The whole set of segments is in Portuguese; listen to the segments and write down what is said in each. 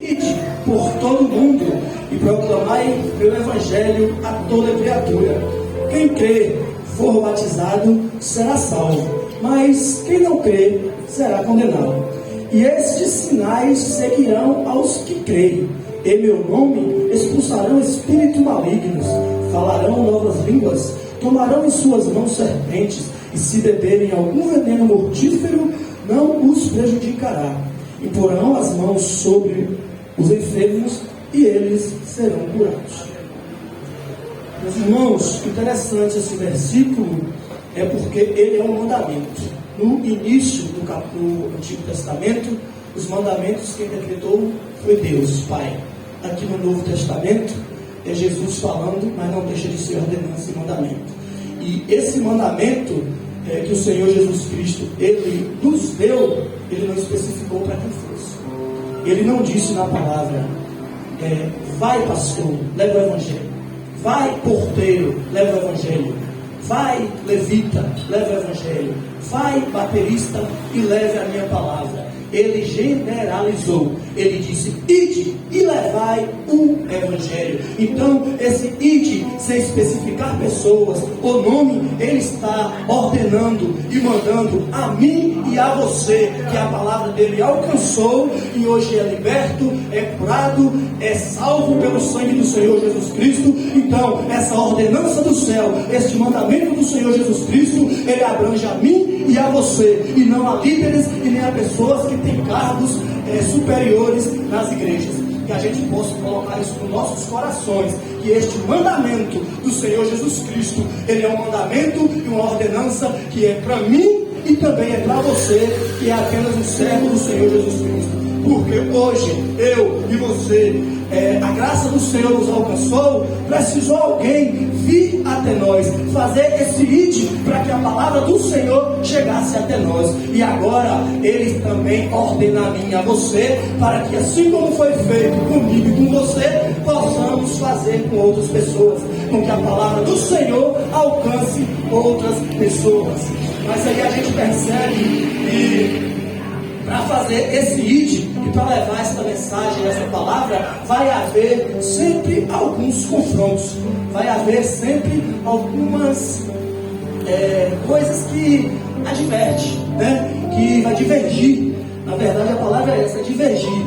Ide por todo o mundo e proclamai meu evangelho a toda criatura. Quem crê, for batizado, será salvo, mas quem não crê, será condenado. E estes sinais seguirão aos que creem. Em meu nome expulsarão espíritos malignos, falarão novas línguas, tomarão em suas mãos serpentes, e se beberem algum veneno mortífero, não os prejudicará. Imporão as mãos sobre os enfermos e eles serão curados. Meus irmãos, interessante esse versículo é porque ele é um mandamento. No início do Antigo Testamento, os mandamentos quem decretou foi Deus, Pai. Aqui no Novo Testamento é Jesus falando, mas não deixa de ser ordenança e mandamento. E esse mandamento que o Senhor Jesus Cristo ele nos deu, ele não especificou para quem fosse. Ele não disse na palavra, vai pastor, leva o evangelho. Vai porteiro, leva o evangelho. Vai levita, leva o evangelho. Vai baterista e leve a minha palavra. Ele generalizou. Ele disse, ide e levai o evangelho. Então, esse ide, sem especificar pessoas ou nome, ele está ordenando e mandando a mim e a você, que a palavra dele alcançou e hoje é liberto, é curado, é salvo pelo sangue do Senhor Jesus Cristo. Então, essa ordenança do céu, este mandamento do Senhor Jesus Cristo, ele abrange a mim e a você, e não a líderes e nem a pessoas que têm cargos superiores nas igrejas. Que a gente possa colocar isso nos nossos corações, que este mandamento do Senhor Jesus Cristo, ele é um mandamento e uma ordenança que é para mim e também é para você, que é apenas um servo do Senhor Jesus Cristo. Porque hoje, eu e você, a graça do Senhor nos alcançou, precisou alguém vir até nós, fazer esse ide para que a palavra do Senhor chegasse até nós. E agora, Ele também ordena a mim e a você, para que assim como foi feito comigo e com você, possamos fazer com outras pessoas, com que a palavra do Senhor alcance outras pessoas. Mas aí a gente percebe que para fazer esse id e para levar essa mensagem, essa palavra, vai haver sempre alguns confrontos, vai haver sempre algumas coisas que adverte, né? Que vai divergir. Na verdade a palavra é essa, divergir.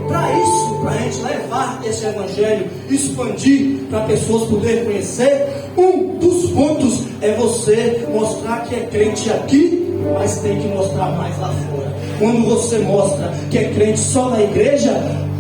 Para isso, para a gente levar esse evangelho, expandir para pessoas poderem conhecer, um dos pontos é você mostrar que é crente aqui, mas tem que mostrar mais lá fora. Quando você mostra que é crente só na igreja,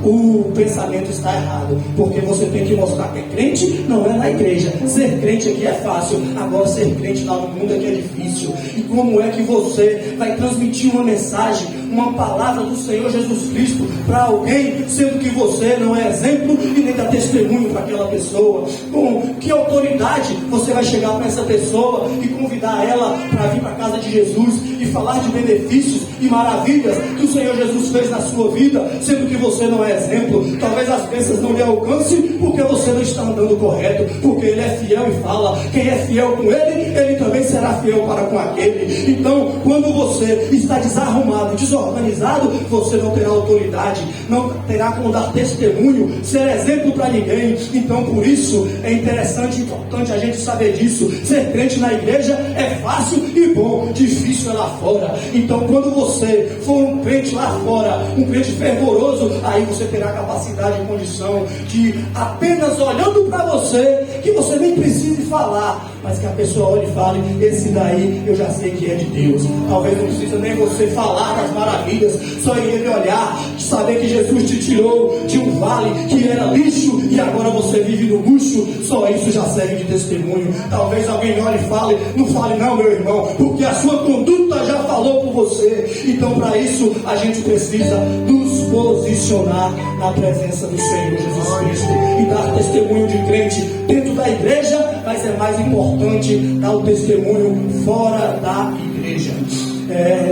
o pensamento está errado, porque você tem que mostrar que é crente, não é na igreja. Ser crente aqui é fácil, agora ser crente lá no mundo aqui é difícil. E como é que você vai transmitir uma mensagem, uma palavra do Senhor Jesus Cristo para alguém, sendo que você não é exemplo e nem dá testemunho para aquela pessoa? Com que autoridade você vai chegar para essa pessoa e convidar ela para vir para a casa de Jesus e falar de benefícios e maravilhas que o Senhor Jesus fez na sua vida, sendo que você não é exemplo? Talvez as bênçãos não lhe alcancem porque você não está andando correto, porque Ele é fiel e fala, quem é fiel com Ele, Ele também será fiel para com aquele. Então, quando você está desarrumado, desorganizado, você não terá autoridade, não terá como dar testemunho, ser exemplo para ninguém. Então, por isso, é interessante e importante a gente saber disso. Ser crente na igreja é fácil e bom, difícil é lá fora. Então, quando você for um crente lá fora, um crente fervoroso, aí você terá capacidade e condição de, apenas olhando para você, que você nem precise falar, mas que a pessoa olhe e fale, esse daí eu já sei que é de Deus. Talvez não precisa nem você falar das maravilhas, só ele olhar, saber que Jesus te tirou de um vale que era lixo e agora você vive no luxo, só isso já serve de testemunho. Talvez alguém olhe e fale, não fale não, meu irmão, porque a sua conduta já falou por você. Então, para isso a gente precisa nos posicionar na presença do Senhor Jesus Cristo e dar testemunho de crente dentro da igreja, mas é mais importante dar o testemunho fora da igreja.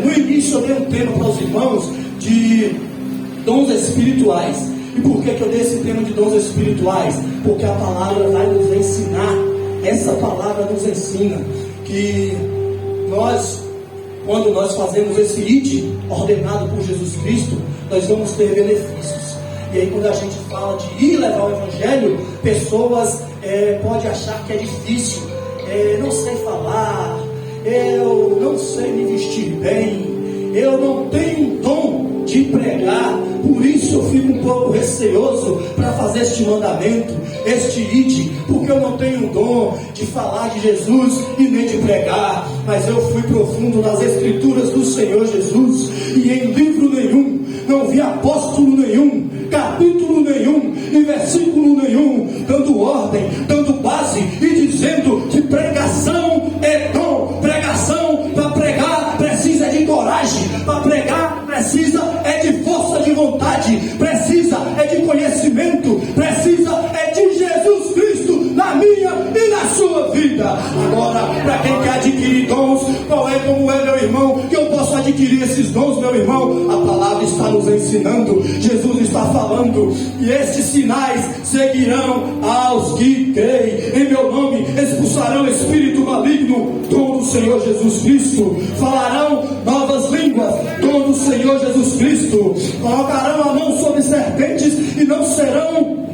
No início eu dei um tema para os irmãos de dons espirituais. E por que eu dei esse tema de dons espirituais? Porque a palavra vai nos ensinar, essa palavra nos ensina que nós, quando nós fazemos esse id ordenado por Jesus Cristo, nós vamos ter benefícios. E aí, quando a gente fala de ir levar o Evangelho, pessoas podem achar que é difícil. Não sei falar, eu não sei me vestir bem, eu não tenho dom de pregar, por isso eu fico um pouco receoso para fazer este mandamento, este ide, porque eu não tenho dom de falar de Jesus e nem de pregar. Mas eu fui profundo nas Escrituras do Senhor Jesus, e em livro nenhum não vi apóstolo nenhum, capítulo nenhum e versículo nenhum dando ordem, dando base e dizendo que pregação é dom. Pregação, para pregar precisa de coragem, para pregar precisa de força de vontade, precisa de conhecimento, precisa de Jesus Cristo na minha e na sua vida. Agora, para quem quer adquirir dons, como é, meu irmão, que eu posso adquirir esses dons, meu irmão? A palavra está nos ensinando, Jesus está falando, e estes sinais seguirão aos que creem. Em meu nome expulsarão o espírito maligno, dom do Senhor Jesus Cristo. Falarão novas línguas, dom do Senhor Jesus Cristo. Colocarão a mão sobre serpentes e não serão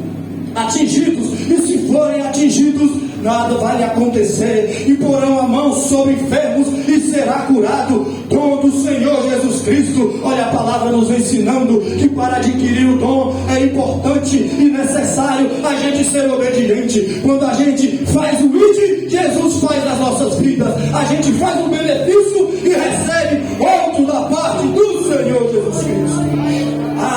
atingidos, e se forem atingidos, nada vai lhe acontecer. E porão a mão sobre enfermos e será curado, dom do Senhor Jesus Cristo. Olha a palavra nos ensinando que para adquirir o dom é importante e necessário a gente ser obediente. Quando a gente faz o ide, Jesus faz nas nossas vidas. A gente faz um benefício e recebe outro da parte do Senhor Jesus Cristo.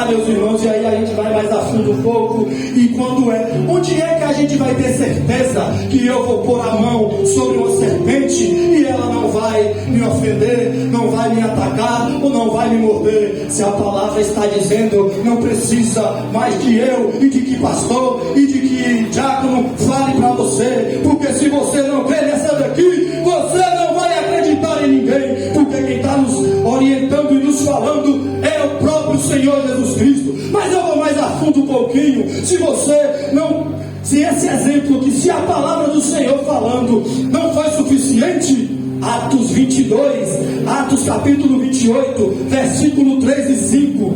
Meus irmãos, e aí a gente vai mais a fundo um pouco. E quando onde é que a gente vai ter certeza que eu vou pôr a mão sobre uma serpente e ela não vai me ofender, não vai me atacar ou não vai me morder? Se a palavra está dizendo, não precisa mais de eu e de que pastor e de que diácono fale para você, porque se você não crê nessa daqui, você não vai acreditar em ninguém, porque quem está nos orientando e nos falando é o próprio Senhor Jesus Cristo. Mas eu vou mais a fundo um pouquinho. Se esse exemplo, que se a palavra do Senhor falando não foi suficiente, Atos 22, Atos capítulo 28, versículo 3 e 5.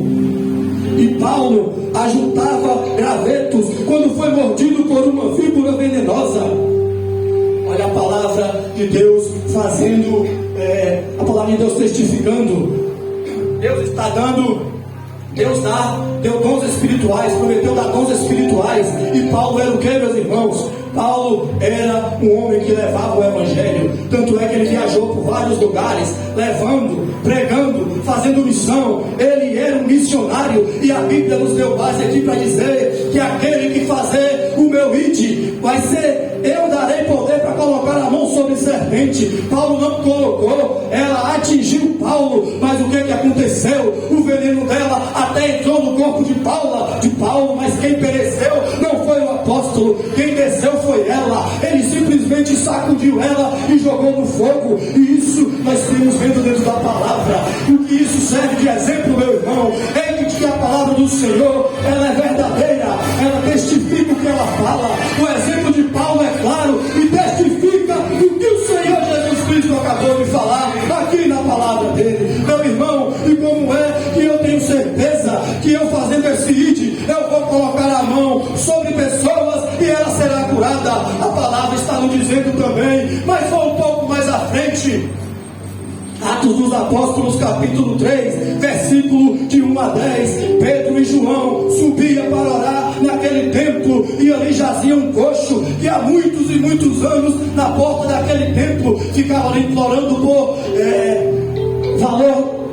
E Paulo ajuntava gravetos quando foi mordido por uma víbora venenosa. Olha a palavra de Deus fazendo, a palavra de Deus testificando. Deus está dando, deu dons espirituais, prometeu dar dons espirituais. E Paulo era o que, meus irmãos? Paulo era um homem que levava o Evangelho. Tanto é que ele viajou por vários lugares, levando, pregando, fazendo missão. Ele era um missionário. E a Bíblia nos deu base aqui para dizer que aquele que fazer o meu ide vai ser, eu darei poder para colocar a mão sobre serpente. Paulo não colocou, ela atingiu Paulo, mas o que aconteceu? O veneno dela até entrou no corpo de Paulo, mas quem pereceu não foi o apóstolo, quem desceu foi ela. Ele simplesmente sacudiu ela e jogou no fogo. E isso nós temos vendo dentro da palavra. O que isso serve de exemplo, meu irmão, é que a palavra do Senhor, ela é verdadeira, ela testifica o que ela fala. O exemplo de Paulo é claro e testifica o que o Senhor Jesus Cristo acabou de falar aqui na palavra dele. Meu irmão, e como é que eu tenho certeza que eu fazendo esse ide, eu vou colocar a mão sobre pessoas e ela será curada? A palavra está nos dizendo também, mas vou um pouco mais à frente. Atos dos Apóstolos capítulo 3, versículo de 1 a 10. Pedro e João subiam para orar naquele templo, e ali jazia um coxo que há muitos e muitos anos na porta daquele templo ficava ali implorando por valor,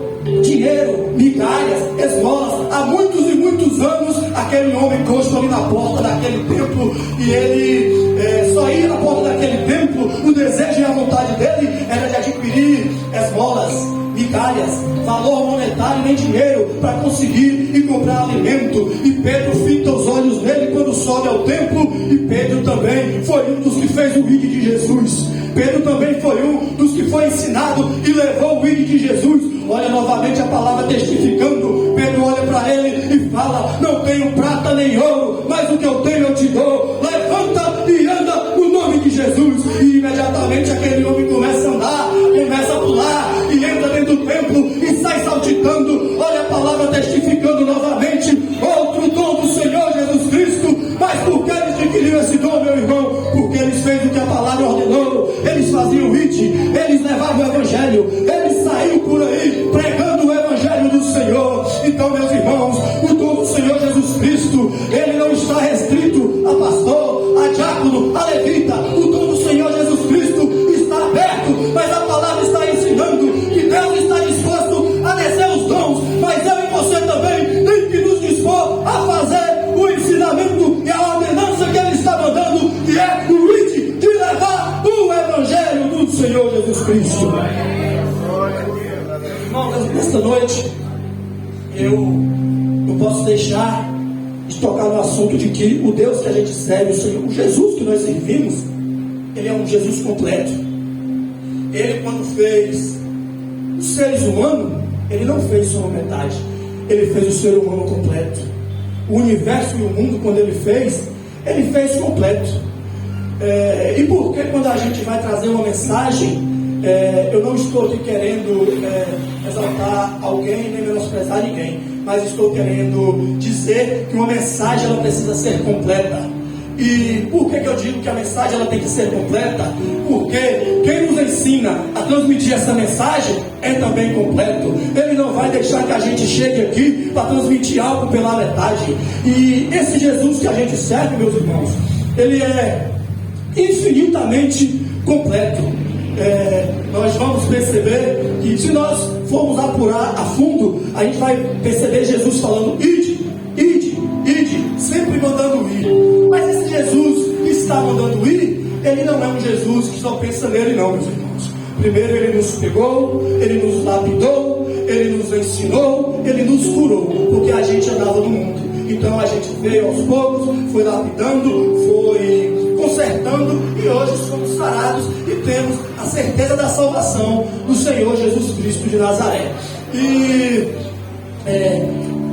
dinheiro, migalhas, esmolas. Há muitos e muitos anos aquele homem coxo ali na porta daquele templo, e ele só ia na porta daquele templo. O desejo e a vontade dele era de adquirir esmolas, migalhas, valor monetário, nem dinheiro, para conseguir e comprar alimento. E Pedro fita os olhos nele quando sobe ao templo. E Pedro também foi um dos que fez o ide de Jesus. Pedro também foi um dos que foi ensinado e levou o ide de Jesus. Olha novamente a palavra testificando. Pedro olha para ele e fala: não tenho prata nem ouro, mas o que eu tenho eu te dou. Levanta e anda no nome de Jesus. E imediatamente aquele homem começa a andar, começa a pular e entra dentro do templo e sai saltitando. Olha a palavra testificando novamente. Outro dom do deixar de tocar no assunto de que o Deus que a gente serve, o Jesus que nós servimos, ele é um Jesus completo. Ele, quando fez os seres humanos, ele não fez só uma metade, ele fez o ser humano completo. O universo e o mundo, quando ele fez completo. E por que quando a gente vai trazer uma mensagem, eu não estou aqui querendo exaltar alguém, nem menosprezar ninguém, mas estou querendo dizer que uma mensagem ela precisa ser completa. E por que eu digo que a mensagem ela tem que ser completa? Porque quem nos ensina a transmitir essa mensagem é também completo. Ele não vai deixar que a gente chegue aqui para transmitir algo pela metade. E esse Jesus que a gente serve, meus irmãos, ele é infinitamente completo. Nós vamos perceber que se nós formos apurar a fundo, a gente vai perceber Jesus falando: ide, ide, ide, sempre mandando ir. Mas esse Jesus que está mandando ir, ele não é um Jesus que só pensa nele, não, meus irmãos. Primeiro ele nos pegou, ele nos lapidou, ele nos ensinou, ele nos curou, porque a gente andava no mundo. Então a gente veio aos poucos, foi lapidando, foi consertando, e hoje somos sarados e temos a certeza da salvação do Senhor Jesus Cristo de Nazaré. E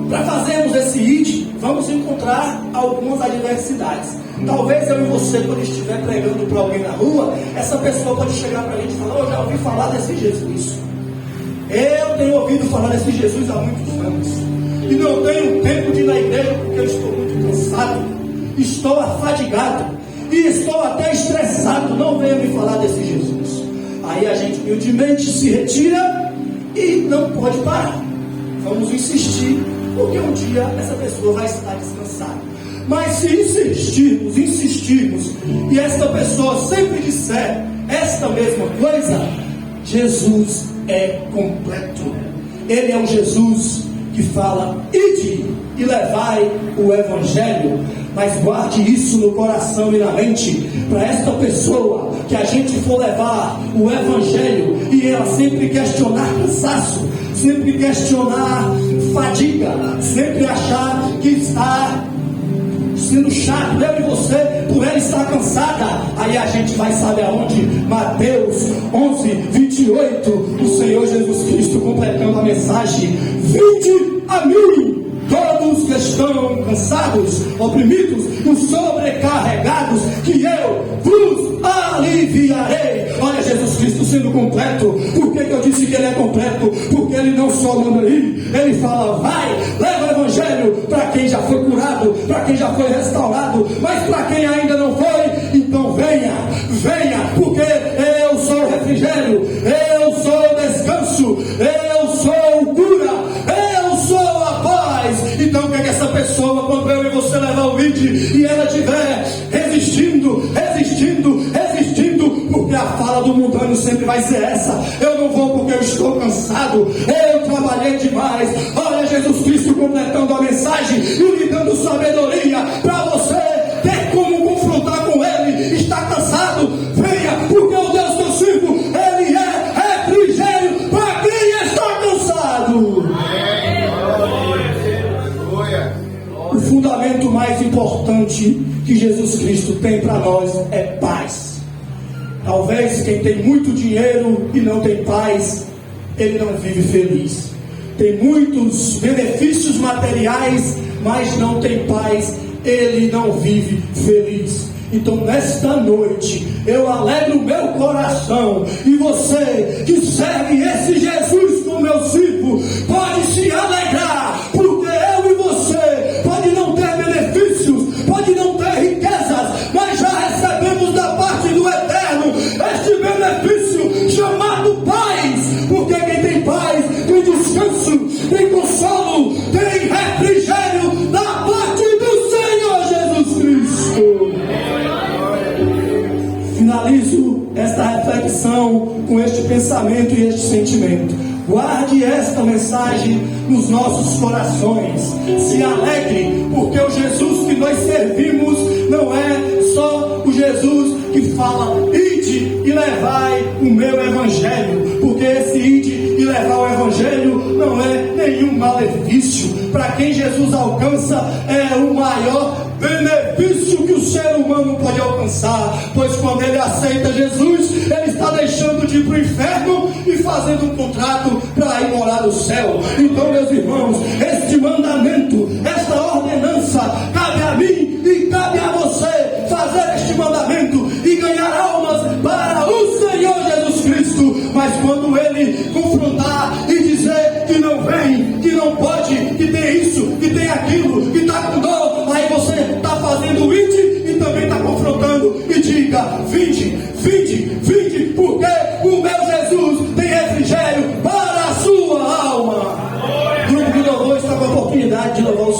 para fazermos esse ID, vamos encontrar algumas adversidades. Talvez eu e você, quando estiver pregando para alguém na rua, essa pessoa pode chegar para a gente e falar: eu já ouvi falar desse Jesus. Eu tenho ouvido falar desse Jesus há muitos anos, e não tenho tempo de ir na igreja porque eu estou muito cansado, estou afadigado e estou até estressado. Não venha me falar desse Jesus. Aí a gente humildemente se retira e não pode parar. Vamos insistir, porque um dia essa pessoa vai estar descansada. Mas se insistirmos, e esta pessoa sempre disser esta mesma coisa, Jesus é completo. Ele é um Jesus que fala: ide e levai o Evangelho. Mas guarde isso no coração e na mente, para esta pessoa que a gente for levar o Evangelho e ela sempre questionar cansaço, sempre questionar fadiga, sempre achar que está sendo chato, eu e você, por ela estar cansada, aí a gente vai saber aonde? Mateus 11, 28, o Senhor Jesus Cristo completando a mensagem: vinde a mim, todos que estão cansados, oprimidos e sobrecarregados, que eu vos aliviarei. Olha Jesus Cristo sendo completo. Por que eu disse que ele é completo? Porque ele não só manda ir, ele fala: vai, leva o Evangelho para quem já foi curado, para quem já foi restaurado, mas para quem ainda não foi, então venha, porque eu sou o refrigério, eu sou o descanso, eu sou cura, eu sou a paz. Então o que é que essa pessoa, quando eu e você levar o vídeo e ela estiver resistindo, porque a fala do mundano sempre vai ser essa: eu não vou porque eu estou cansado, eu trabalhei demais. Olha Jesus Cristo completando a mensagem e lhe dando sabedoria para você ter como confrontar com ele. Está cansado? Venha, porque o Deus que eu sirvo, ele é refrigério para quem está cansado. O fundamento mais importante que Jesus Cristo tem para nós é paz. Talvez quem tem muito dinheiro e não tem paz, ele não vive feliz. Tem muitos benefícios materiais, mas não tem paz, ele não vive feliz. Então nesta noite eu alegro o meu coração, e você que serve esse Jesus como eu sirvo, pode se alegrar, porque eu e você pode não ter benefícios, pode não ter riquezas, mas já recebemos da parte do Eterno este benefício chamado paz. Porque quem tem paz tem descanso, tem consolo, tem refrigério da parte do Senhor Jesus Cristo. Finalizo esta reflexão com este pensamento e este sentimento: guarde esta mensagem nos nossos corações. Se alegre, porque o Jesus que nós servimos não é só o Jesus que fala: ide e levai o meu Evangelho. Porque esse ide e levar o Evangelho não é nenhum malefício. para quem Jesus alcança é o maior benefício que o ser humano pode alcançar, pois quando ele aceita Jesus, ele está deixando de ir para o inferno e fazendo um contrato para ir morar no céu. Então, meus irmãos, este mandamento, esta ordenança, cabe a mim e cabe a você fazer este mandamento e ganhar almas para o Senhor Jesus Cristo. Mas quando ele confrontar e dizer que não vem, que não pode, que tem isso, que tem aquilo, que está com